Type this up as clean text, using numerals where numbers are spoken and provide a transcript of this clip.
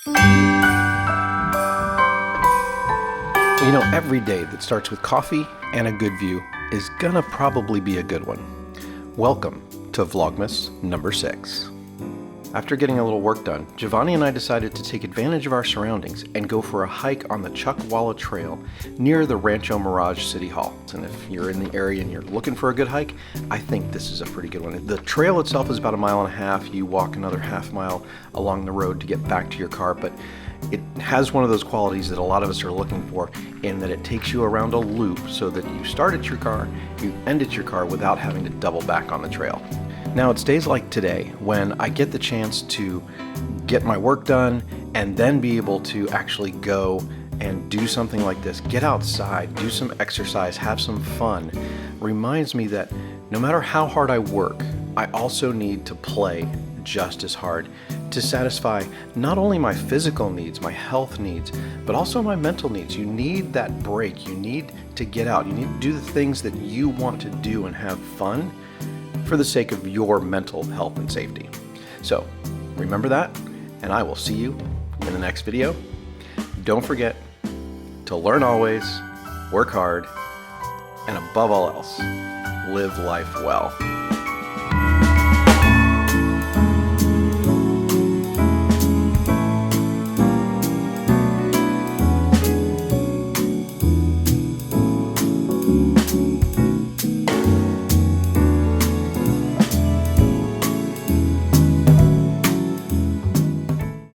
You know, every day that starts with coffee and a good view is gonna probably be a good one. Welcome to Vlogmas number 6. After getting a little work done, Giovanni and I decided to take advantage of our surroundings and go for a hike on the Chuckwalla Trail near the Rancho Mirage City Hall. And if you're in the area and you're looking for a good hike, I think this is a pretty good one. The trail itself is about 1.5 miles. You walk another half mile along the road to get back to your car, but it has one of those qualities that a lot of us are looking for, in that it takes you around a loop so that you start at your car, you end at your car without having to double back on the trail. Now, it's days like today when I get the chance to get my work done and then be able to actually go and do something like this, get outside, do some exercise, have some fun, reminds me that no matter how hard I work, I also need to play just as hard to satisfy not only my physical needs, my health needs, but also my mental needs. You need that break. You need to get out. You need to do the things that you want to do and have fun for the sake of your mental health and safety. So remember that, and I will see you in the next video. Don't forget to learn always, work hard, and above all else, live life well.